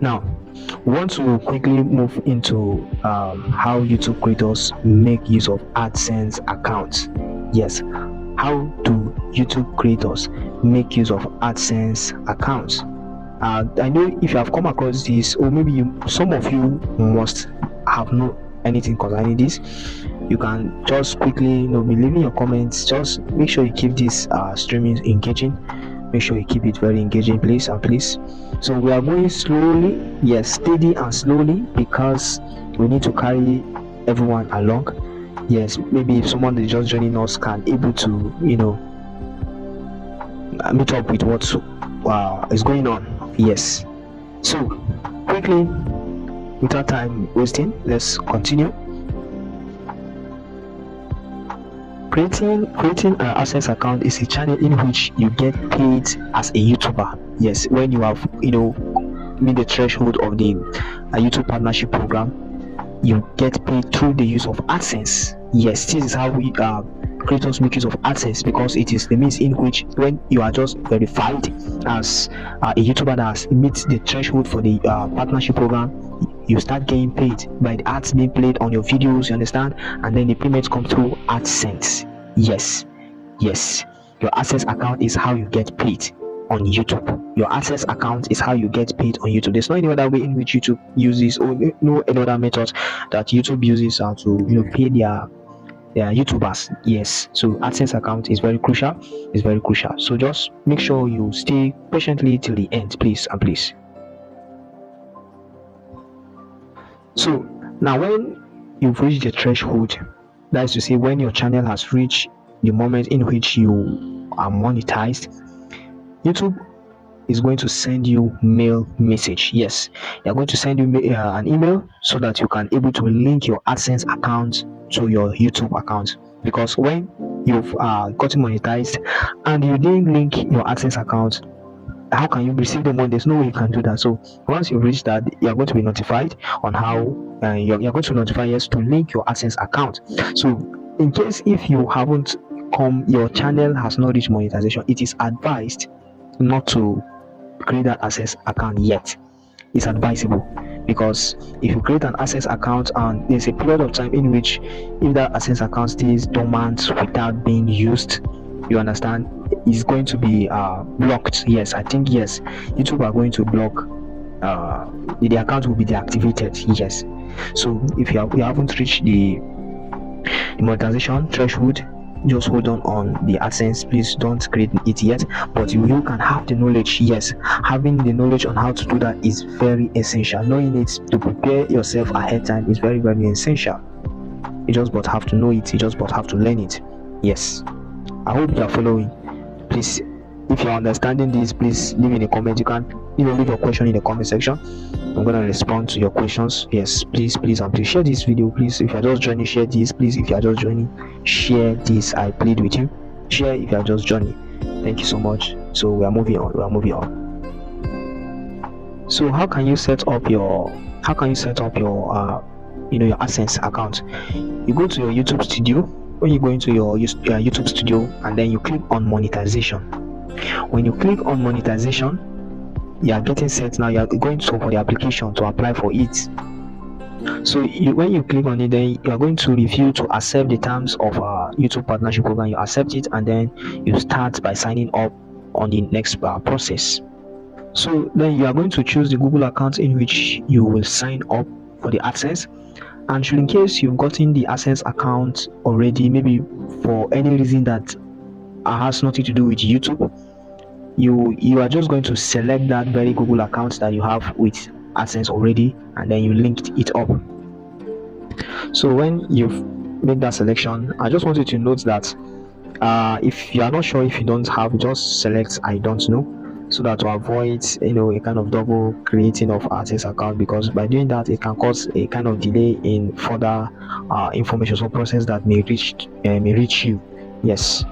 Now, we want to quickly move into how YouTube creators make use of AdSense accounts. Yes, how do YouTube creators make use of AdSense accounts? I know if you have come across this, or maybe some of you must have known anything concerning this. You can just quickly, be leaving your comments. Just make sure you keep this streaming engaging. Make sure you keep it very engaging, please and please. So we are going slowly, yes, steady and slowly, because we need to carry everyone along. Yes, maybe if someone is just joining us can able to meet up with what is going on. Yes, so quickly, without time wasting, let's continue. Creating an AdSense account is a channel in which you get paid as a YouTuber. Yes, when you have meet the threshold of the YouTube partnership program, you get paid through the use of AdSense. Yes, this is how we creators make use of AdSense, because it is the means in which, when you are just verified as a YouTuber that has met the threshold for the partnership program, you start getting paid by the ads being played on your videos, you understand, and then the payments come through AdSense. Yes, your AdSense account is how you get paid on YouTube. Your AdSense account is how you get paid on YouTube. There's no any other way in which YouTube uses, or no any other method that YouTube uses to pay their YouTubers. Yes, so AdSense account is very crucial. It's very crucial. So just make sure you stay patiently till the end, please and please. So now, when you've reached the threshold, that is to say, when your channel has reached the moment in which you are monetized, YouTube is going to send you mail message. Yes, they're going to send you an email so that you can able to link your AdSense account to your YouTube account. Because when you've gotten monetized and you didn't link your AdSense account, how can you receive the money? There's no way you can do that. So once you reach that, you're going to be notified on how you're going to notify us to link your AdSense account. So in case if you haven't your channel has not reached monetization, it is advised not to create that AdSense account yet. It's advisable, because if you create an AdSense account and there's a period of time in which, if that AdSense account stays dormant without being used, you understand, is going to be blocked. Yes, I think yes, YouTube are going to block the account will be deactivated. Yes, so if you haven't reached the monetization threshold, just hold on the AdSense. Please don't create it yet, but you can have the knowledge. Yes, having the knowledge on how to do that is very essential. Knowing it to prepare yourself ahead time is very, very essential. You just but have to know it. You just but have to learn it. Yes, I hope you are following. Please, if you're understanding this, please leave in a comment. You can leave your question in the comment section. I'm gonna respond to your questions. Yes, please and please share this video. Please, if you're just joining, share this. Please, if you're just joining, share this. I plead with you. Share if you're just joining. Thank you so much. So we are moving on. So how can you set up your your AdSense account? You go to your YouTube studio. When you go into your YouTube studio, and then you click on monetization. When you click on monetization, you are getting set. Now you are going to for the application to apply for it. So when you click on it, then you are going to review to accept the terms of YouTube partnership program. You accept it, and then you start by signing up on the next process. So then you are going to choose the Google account in which you will sign up for the AdSense. And in case you've gotten the AdSense account already, maybe for any reason that has nothing to do with YouTube, you are just going to select that very Google account that you have with AdSense already, and then you linked it up. So when you've made that selection, I just wanted to note that if you are not sure, if you don't have, just select I don't know, so that to avoid a kind of double creating of AdSense account, because by doing that it can cause a kind of delay in further information or process that may reach you. Yes,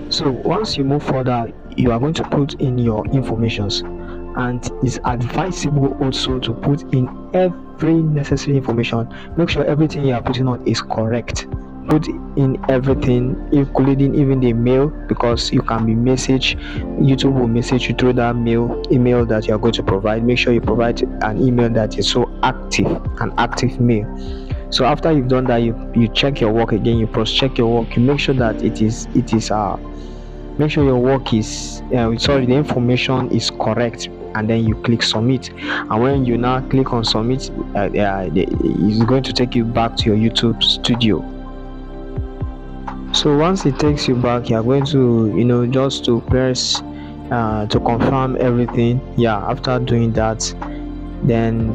so once you move further, you are going to put in your informations, and it's advisable also to put in every necessary information. Make sure everything you are putting on is correct. put in everything, including even the mail, because you can be message. YouTube will message you through that email that you are going to provide. Make sure you provide an email that is so active, an active mail. So after you've done that, you check your work again, you cross check your work, you make sure that it is make sure your work is the information is correct, and then you click submit. And when you now click on submit, it's going to take you back to your YouTube studio. So once it takes you back, you're going to just to press to confirm everything. Yeah, after doing that, then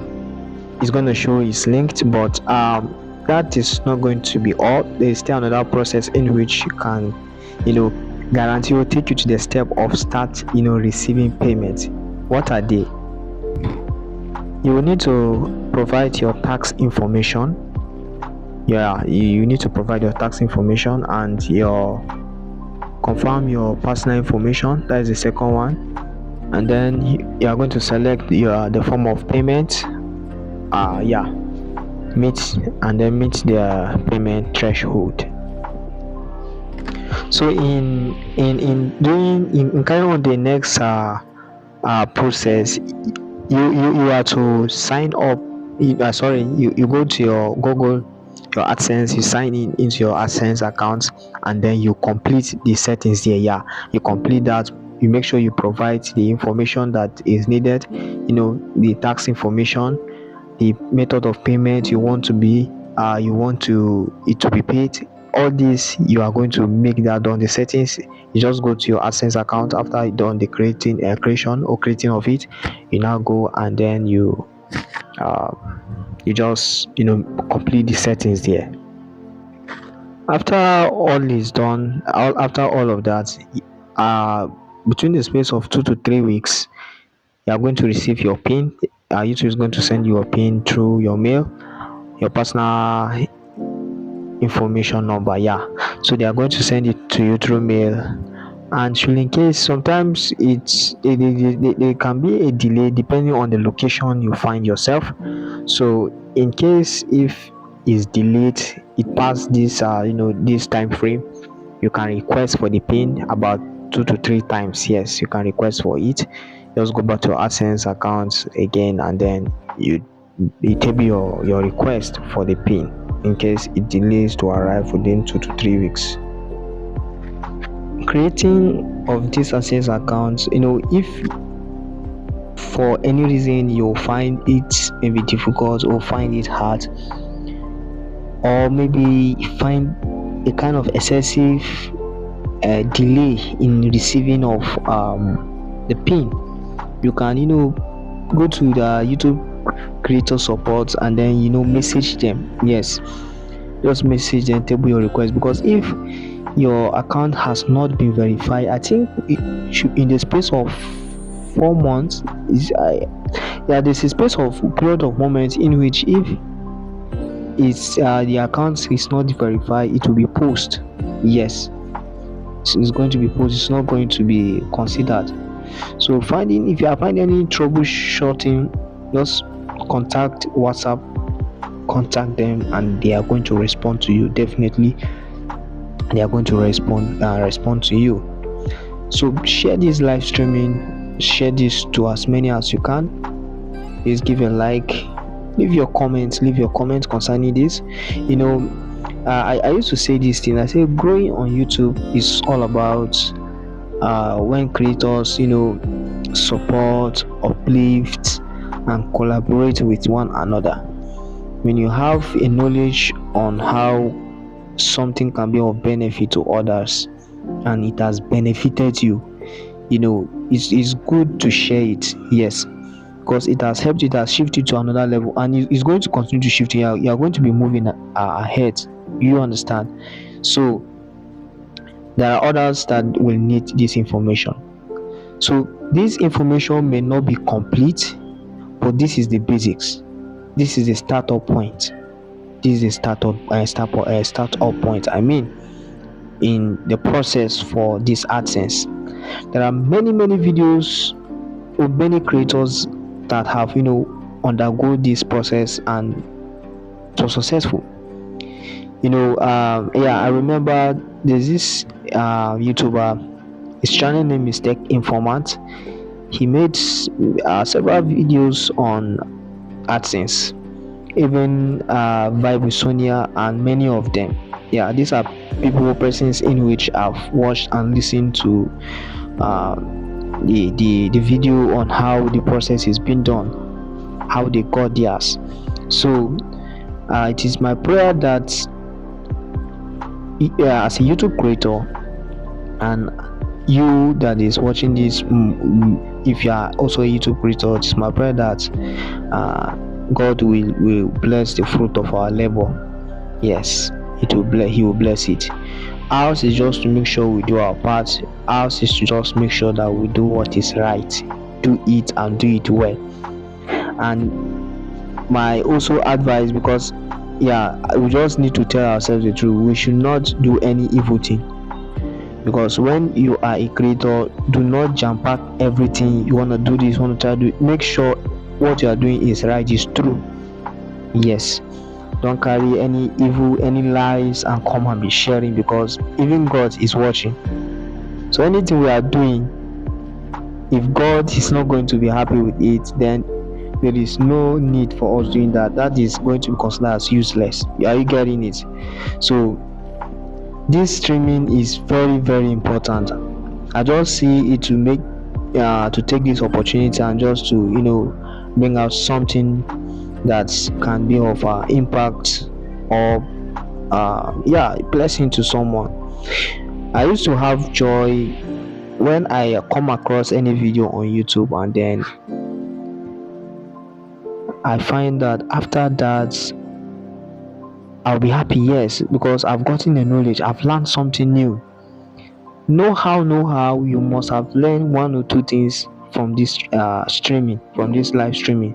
it's going to show it's linked. But that is not going to be all. There's still another process in which you can guarantee will take you to the step of start receiving payment. What are they? You will need to provide your tax information. Yeah, you need to provide your tax information and confirm your personal information. That is the second one. And then you are going to select the form of payment. Meet the payment threshold. So in carrying on the next process, you are to sign up. You go to your Google, your AdSense, you sign in into your AdSense account, and then you complete the settings there. Yeah, you complete that. You make sure you provide the information that is needed, the tax information, the method of payment you want it to be paid. All this you are going to make that done. The settings, you just go to your AdSense account after you done the creating of it. You now go and then you just complete the settings there. After all is done, after all of that, between the space of 2 to 3 weeks, you are going to receive your PIN. YouTube is going to send you a PIN through your mail, your personal information number. Yeah, so they are going to send it to you through mail. And in case sometimes there can be a delay depending on the location you find yourself. So in case if it's delayed, it past this this time frame, you can request for the PIN about 2 to 3 times. Yes, you can request for it. Just go back to your AdSense account again, and then you table your request for the PIN in case it delays to arrive within 2 to 3 weeks. Creating of this AdSense account, if for any reason you find it maybe difficult or find it hard, or maybe find a kind of excessive delay in receiving of the PIN, you can go to the YouTube creator support and then message them. Yes, just message them, table your request, because if your account has not been verified, I think it should, in the space of 4 months, there's a space of period of moments in which if it's the account is not verified, it will be posted. Yes, it's going to be posted. It's not going to be considered. So if you are finding any troubleshooting, just contact WhatsApp, contact them, and they are going to respond to you. Definitely they are going to respond to you. So share this live streaming, share this to as many as you can. Please give a like, leave your comments concerning this. I used to say this thing. I say growing on YouTube is all about when creators support, uplift, and collaborate with one another. When you have a knowledge on how something can be of benefit to others and it has benefited you, it's good to share it. Yes, because it has helped, it has shifted to another level, and it's going to continue to shift. You are going to be moving ahead. You understand? So there are others that will need this information. So this information may not be complete, but this is the basics. This is the startup point. This is a startup point. I mean, in the process for this AdSense, there are many videos of many creators that have undergo this process and so successful. Yeah, I remember there's this YouTuber. His channel name is Tech Informant. He made several videos on AdSense, even Vibe with Sonia, and many of them. Yeah, these are people, persons in which I've watched and listened to uh, the video on how the process is being done, how they got theirs. So it is my prayer that as a YouTube creator, and you that is watching this, if you are also a YouTube creator, it's my prayer that God will bless the fruit of our labor. Yes, he will bless it. Ours is just to make sure we do our part. Ours is to just make sure that we do what is right, do it and do it well. And my also advice, because we just need to tell ourselves the truth, we should not do any evil thing. Because when you are a creator, do not jump pack everything. You want to do this, want to try to do it. Make sure what you are doing is right, is true. Yes, don't carry any evil, any lies, and come and be sharing, because even God is watching. So anything we are doing, if God is not going to be happy with it, then there is no need for us doing that. That is going to be considered as useless. Are you getting it? So this streaming is very, very important. I just see it to make to take this opportunity and just to bring out something that can be of impact, or blessing to someone. I used to have joy when I come across any video on YouTube, and then I find that after that I'll be happy. Yes, because I've gotten the knowledge, I've learned something new. Know how you must have learned one or two things from this streaming, from this live streaming.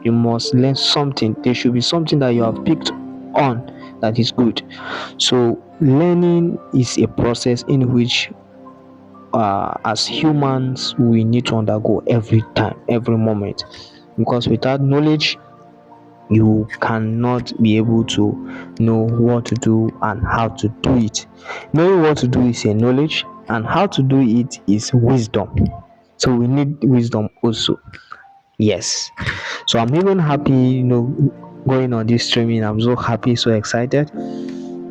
You must learn something. There should be something that you have picked on that is good. So learning is a process in which as humans we need to undergo every time, every moment, because without knowledge you cannot be able to know what to do and how to do it. Knowing what to do is a knowledge, and how to do it is wisdom. So we need wisdom also. Yes. So I'm even happy, going on this streaming. I'm so happy, so excited.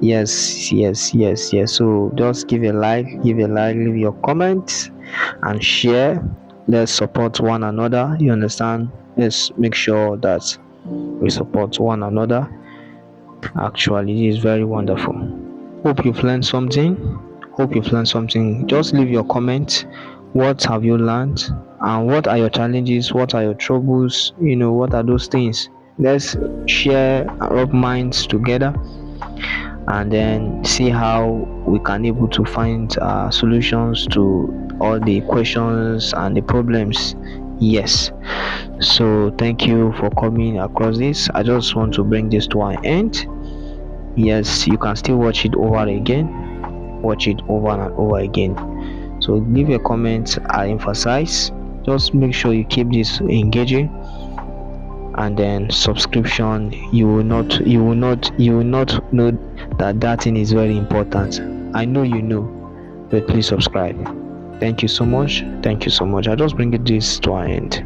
Yes, yes, yes, yes. So just give a like, leave your comments, and share. Let's support one another. You understand? Let's make sure that we support one another. Actually, it is very wonderful. Hope you've learned something. Just leave your comment. What have you learned? And what are your challenges? What are your troubles? What are those things? Let's share and rub minds together, and then see how we can able to find solutions to all the questions and the problems. Yes. So thank you for coming across this. I just want to bring this to an end. Yes, you can still watch it over again, watch it over and over again. So leave a comment. I emphasize, just make sure you keep this engaging, and then subscription. You will not know that thing is very important. I know you know, but please subscribe. Thank you so much. I just bring this to an end.